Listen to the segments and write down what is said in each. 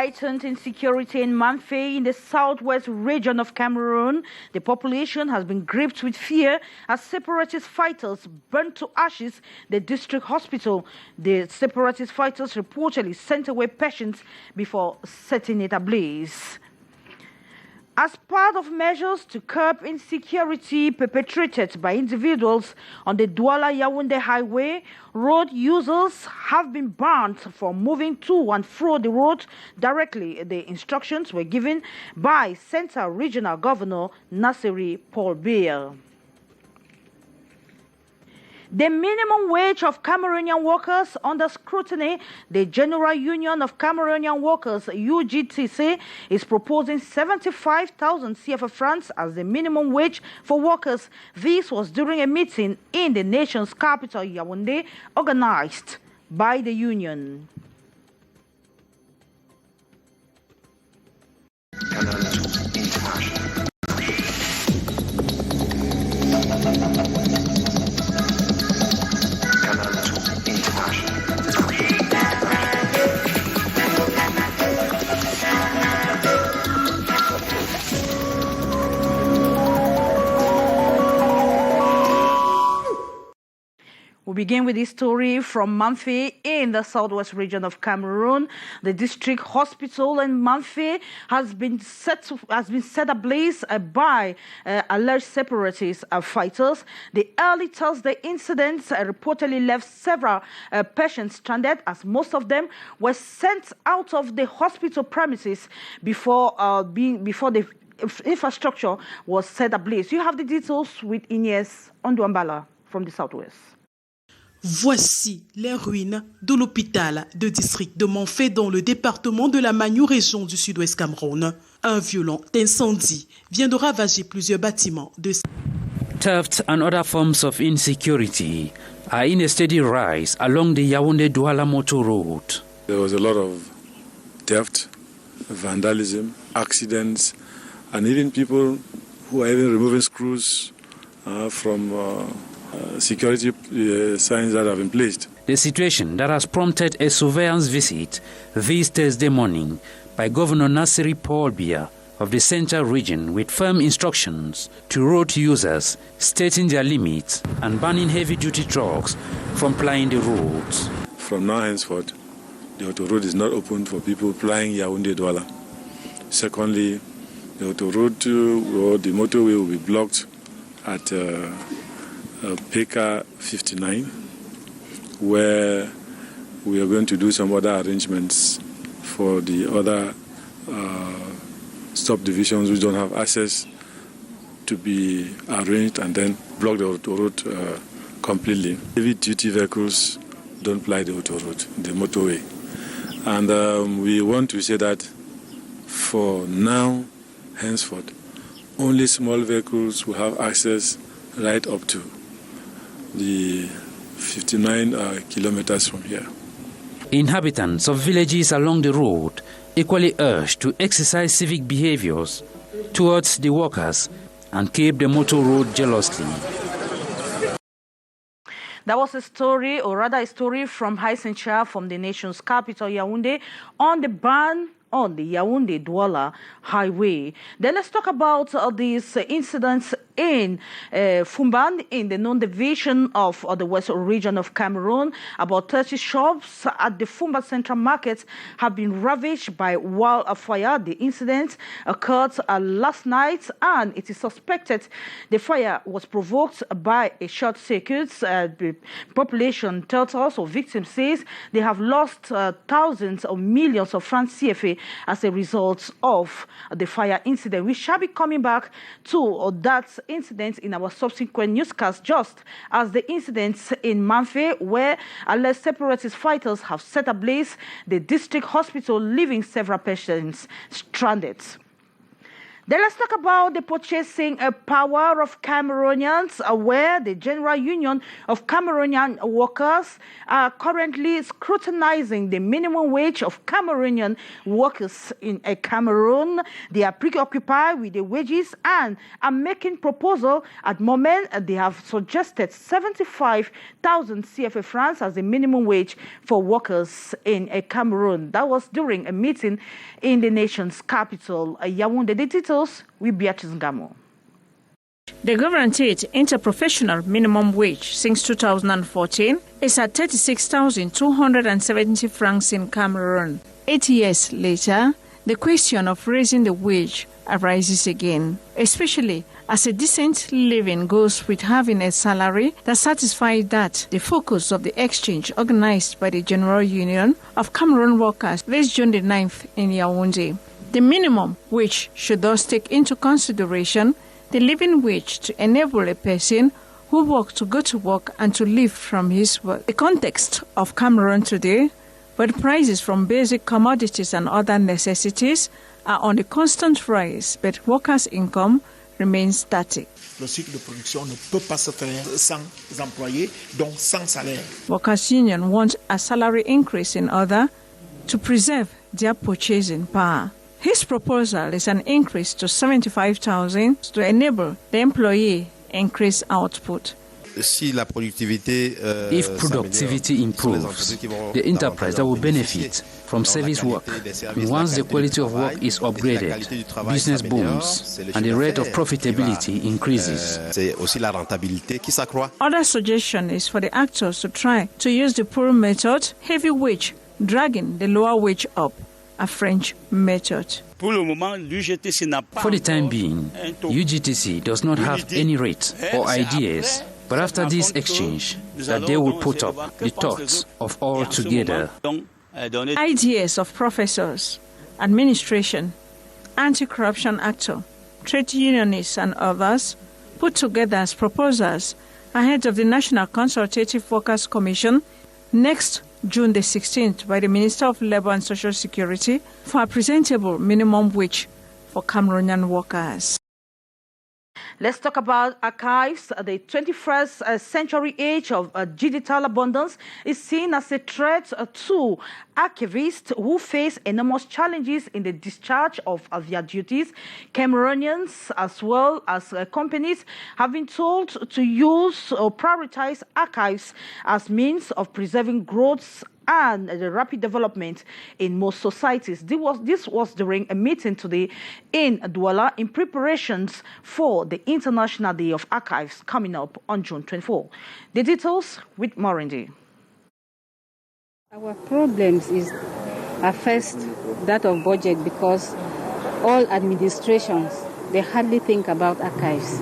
Heightened insecurity in Manfei in the southwest region of Cameroon. The population has been gripped with fear as separatist fighters burnt to ashes the district hospital. The separatist fighters reportedly sent away patients before setting it ablaze. As part of measures to curb insecurity perpetrated by individuals on the Douala-Yaoundé highway, road users have been banned from moving to and fro the road directly. The instructions were given by Central Regional Governor Nassiri Paul Biya. The minimum wage of Cameroonian workers under scrutiny. The General Union of Cameroonian Workers, UGTC, is proposing 75,000 CFA francs as the minimum wage for workers. This was during a meeting in the nation's capital, Yaoundé, organized by the union. We begin with this story from Manfei in the southwest region of Cameroon. The district hospital in Manfei has been set ablaze by alleged separatist fighters. The early Thursday incidents reportedly left several patients stranded, as most of them were sent out of the hospital premises before the infrastructure was set ablaze. You have the details with Inès Ondouambala from the southwest. Voici les ruines de l'hôpital de district de Manfei dans le département de la Magnou, région du sud-ouest Cameroun. Un violent incendie vient de ravager plusieurs bâtiments de... Theft and other forms of insecurity are in a steady rise along the Yaoundé-Douala motor road. There was a lot of theft, vandalism, accidents, and even people who are even removing screws from security signs that have been placed. The situation that has prompted a surveillance visit this Thursday morning by Governor Nassiri Paul Biya of the Central Region with firm instructions to road users stating their limits and banning heavy-duty trucks from plying the roads. From now henceforth, the auto road is not open for people plying Yaoundé-Douala. Secondly, the auto road or the motorway will be blocked at PK 59, where we are going to do some other arrangements for the other subdivisions which don't have access to be arranged and then block the auto road completely. Heavy duty vehicles don't ply the auto road, the motorway. And we want to say that for now, henceforth, only small vehicles will have access right up to the 59 kilometers from here. Inhabitants of villages along the road equally urged to exercise civic behaviors towards the workers and keep the motor road jealously. That was a story, or rather a story from Haisencha, from the nation's capital, Yaoundé, on the ban on the Yaoundé-Douala highway. Then let's talk about these incidents in Fumban, in the non-division of the west region of Cameroon. About 30 shops at the Fumban Central Market have been ravaged by wildfire. The incident occurred last night, and it is suspected the fire was provoked by a short circuit. The population tells us, or victims says, they have lost thousands or millions of francs CFA as a result of the fire incident. We shall be coming back to that incident in our subsequent newscast, just as the incidents in Manfei, where alleged separatist fighters have set ablaze the district hospital, leaving several patients stranded. Then let's talk about the purchasing power of Cameroonians, where the General Union of Cameroonian Workers are currently scrutinizing the minimum wage of Cameroonian workers in Cameroon. They are preoccupied with the wages and are making proposal. At the moment, they have suggested 75,000 CFA francs as the minimum wage for workers in Cameroon. That was during a meeting in the nation's capital, Yaoundé. The details with Beatrice Ngamo. The guaranteed interprofessional minimum wage since 2014 is at 36,270 francs in Cameroon. 8 years later, the question of raising the wage arises again, especially as a decent living goes with having a salary that satisfies that. The focus of the exchange organized by the General Union of Cameroon Workers this June the 9th in Yaoundé. The minimum wage should thus take into consideration the living wage to enable a person who works to go to work and to live from his work. The context of Cameroon today, where the prices from basic commodities and other necessities are on a constant rise, but workers' income remains static. Le cycle de production ne peut pas se faire sans employés, donc sans salaire. Workers' Union want a salary increase in order to preserve their purchasing power. His proposal is an increase to 75,000 to enable the employee increase output. If productivity improves, the enterprise that will benefit from service work. Once the quality of work is upgraded, business booms and the rate of profitability increases. Other suggestion is for the actors to try to use the pull method, heavy wage, dragging the lower wage up, a French method. For the time being, UGTC does not have any rate or ideas, but after this exchange, that they will put up the thoughts of all together. Ideas of professors, administration, anti-corruption actor, trade unionists and others put together as proposals ahead of the National Consultative Workers Commission next June the 16th by the Minister of Labour and Social Security for a presentable minimum wage for Cameroonian workers. Let's talk about archives. The 21st century age of digital abundance is seen as a threat to archivists who face enormous challenges in the discharge of their duties. Cameroonians, as well as companies, have been told to use or prioritize archives as means of preserving growth and the rapid development in most societies. This was during a meeting today in Douala in preparations for the International Day of Archives coming up on June 24. The details with Morindi. Our problems are first that of budget, because all administrations, they hardly think about archives.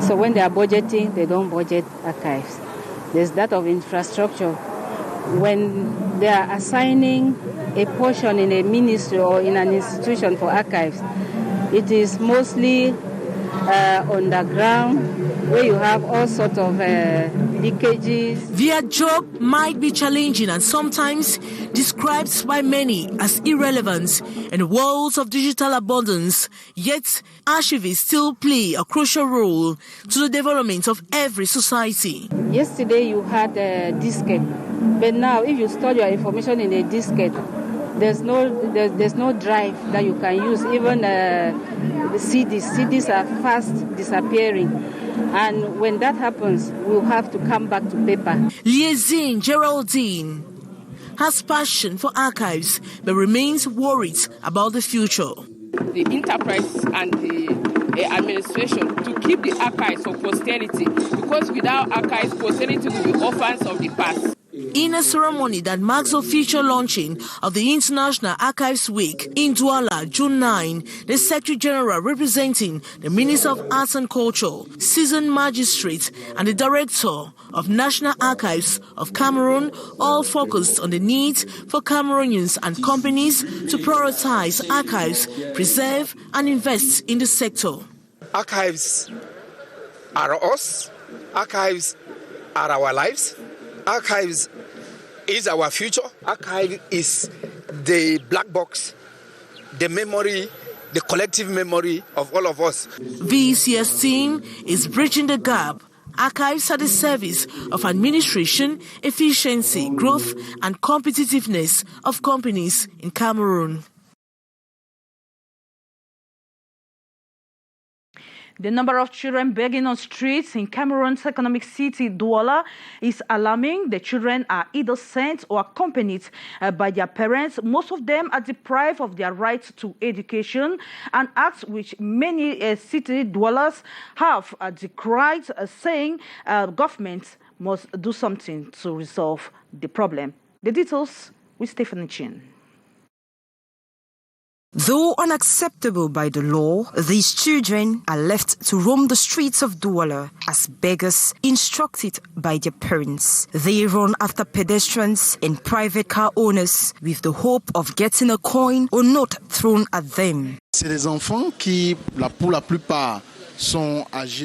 So when they are budgeting, they don't budget archives. There's that of infrastructure. When they are assigning a portion in a ministry or in an institution for archives, it is mostly underground, where you have all sorts of leakages. Their job might be challenging and sometimes described by many as irrelevant in the world of digital abundance, yet archivists still play a crucial role to the development of every society. Yesterday you had a diskette, but now if you store your information in a diskette, there's no drive that you can use. Even the CDs are fast disappearing, and when that happens, we'll have to come back to paper. Liaison Geraldine has passion for archives but remains worried about the future. The enterprise and the administration to keep the archives for posterity, because without archives, posterity will be orphans of the past. In a ceremony that marks the official launching of the International Archives Week in Douala, June 9, the Secretary General representing the Minister of Arts and Culture, seasoned magistrate, and the Director of National Archives of Cameroon all focused on the need for Cameroonians and companies to prioritize archives, preserve and invest in the sector. Archives are us. Archives are our lives. Archives is our future. Archive is the black box, the memory the collective memory of all of us. This year's theme is Bridging the Gap. Archives are the service of administration, efficiency, growth, and competitiveness of companies in Cameroon. The number of children begging on streets in Cameroon's economic city, Douala, is alarming. The children are either sent or accompanied by their parents. Most of them are deprived of their right to education, an act which many city dwellers have decried, saying government must do something to resolve the problem. The details with Stephanie Chin. Though unacceptable by the law, these children are left to roam the streets of Douala as beggars instructed by their parents. They run after pedestrians and private car owners with the hope of getting a coin or note thrown at them.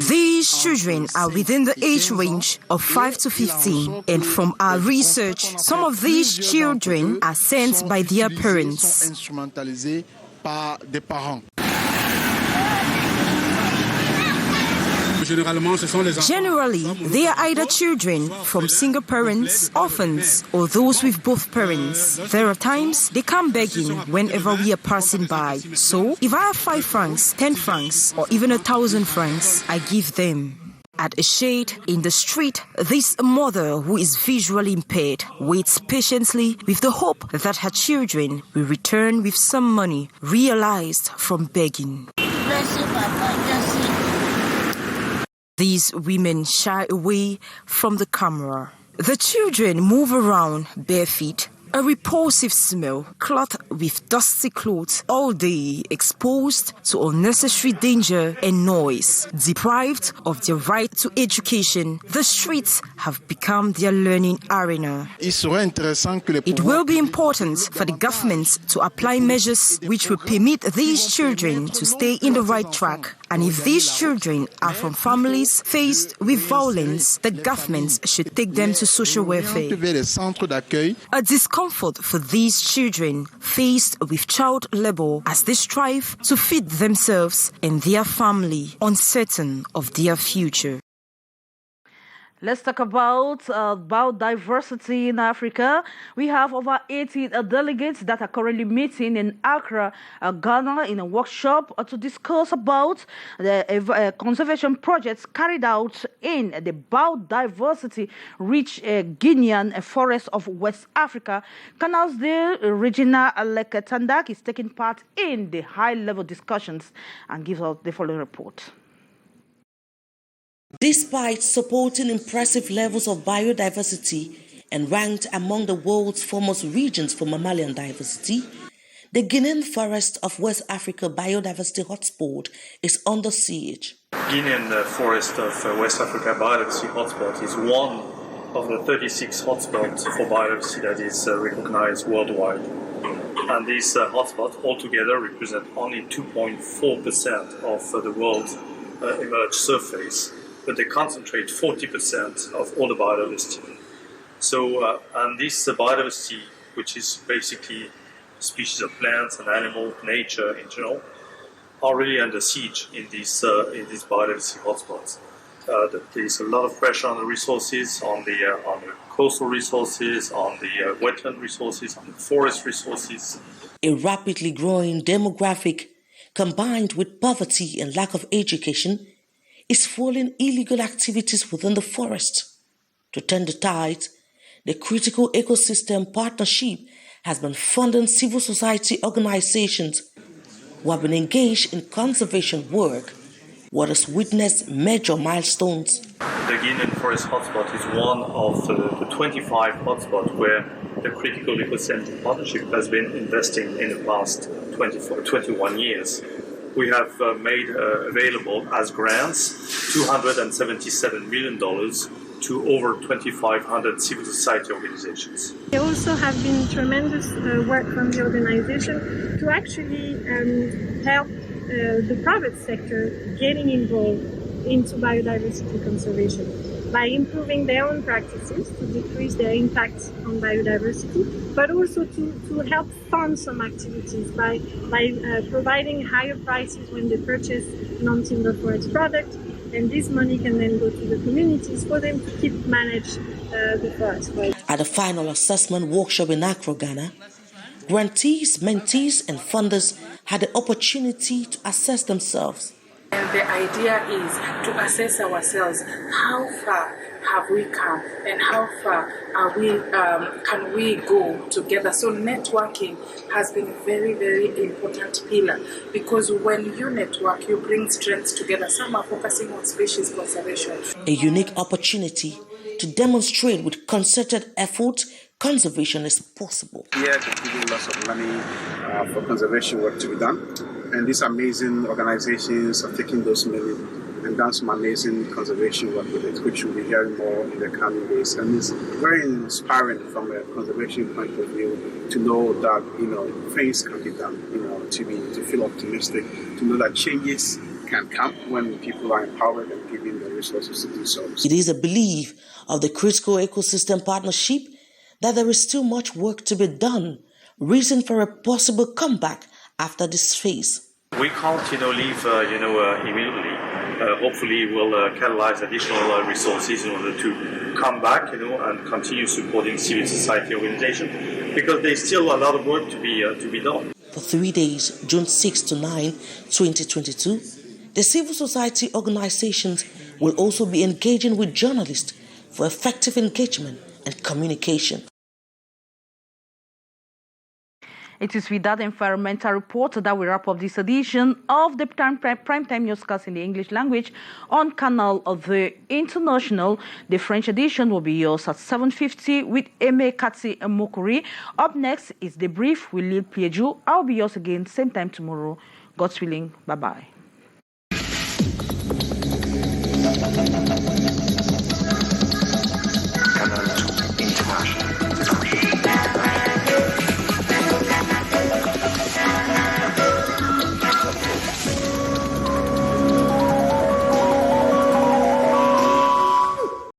These children are within the age range of 5 to 15, and from our research, some of these children are sent by their parents. Generally, they are either children from single parents, orphans, or those with both parents. There are times they come begging whenever we are passing by. So, if I have 5 francs, 10 francs, or even 1,000 francs, I give them. At a shade in the street, this mother who is visually impaired waits patiently with the hope that her children will return with some money realized from begging. These women shy away from the camera. The children move around barefoot, a repulsive smell, clothed with dusty clothes, all day exposed to unnecessary danger and noise. Deprived of their right to education, the streets have become their learning arena. It will be important for the government to apply measures which will permit these children to stay in the right track. And if these children are from families faced with violence, the government should take them to social welfare. A discomfort for these children faced with child labor as they strive to feed themselves and their family, uncertain of their future. Let's talk about diversity in Africa. We have over 80 delegates that are currently meeting in Accra, Ghana, in a workshop to discuss about the conservation projects carried out in the biodiversity-rich Guinean forest of West Africa. Canal's Regina Lekatandak is taking part in the high-level discussions and gives us the following report. Despite supporting impressive levels of biodiversity and ranked among the world's foremost regions for mammalian diversity, the Guinean forest of West Africa biodiversity hotspot is under siege. Guinean forest of West Africa biodiversity hotspot is one of the 36 hotspots for biodiversity that is recognized worldwide. And these hotspots altogether represent only 2.4% of the world's emerged surface, but they concentrate 40% of all the biodiversity. So, and this biodiversity, which is basically species of plants and animal, nature in general, are really under siege in these biodiversity hotspots. There's a lot of pressure on the resources, on the coastal resources, on the wetland resources, on the forest resources. A rapidly growing demographic, combined with poverty and lack of education, is fueling illegal activities within the forest. To turn the tide, the Critical Ecosystem Partnership has been funding civil society organizations who have been engaged in conservation work, what has witnessed major milestones. The Guinean Forest Hotspot is one of the 25 hotspots where the Critical Ecosystem Partnership has been investing in the past 21 years. We have made available as grants $277 million to over 2,500 civil society organizations. There also have been tremendous work from the organization to actually help the private sector getting involved into biodiversity conservation. by improving their own practices to decrease their impact on biodiversity, but also to help fund some activities by providing higher prices when they purchase non-timber forest products, and this money can then go to the communities for them to keep manage the forest. At the final assessment workshop in Accra, Ghana, grantees, mentees, and funders had the opportunity to assess themselves. And the idea is to assess ourselves. How far have we come, and how far can we go together? So networking has been a very, very important pillar, because when you network, you bring strengths together. Some are focusing on species conservation. A unique opportunity to demonstrate with concerted effort conservation is possible. Here, they're giving lots of money for conservation work to be done. And these amazing organizations are taking those money and done some amazing conservation work with it, which we'll be hearing more in the coming days. And it's very inspiring from a conservation point of view to know that, things can be done, to feel optimistic, to know that changes can come when people are empowered and given the resources to do so. It is a belief of the Critical Ecosystem Partnership that there is still much work to be done, reason for a possible comeback after this phase. We can't, leave, immediately. Hopefully, we'll catalyze additional resources in order to come back, and continue supporting civil society organizations, because there's still a lot of work to be done. For 3 days, June 6 to 9, 2022, the civil society organizations will also be engaging with journalists for effective engagement and communication. It is with that environmental report that we wrap up this edition of the Primetime Newscast in the English language on Canal of the International. The French edition will be yours at 7:50 with Aimé Katsi Mokuri. Up next is The Brief with Lil Pieju. I'll be yours again, same time tomorrow. God's willing. Bye-bye.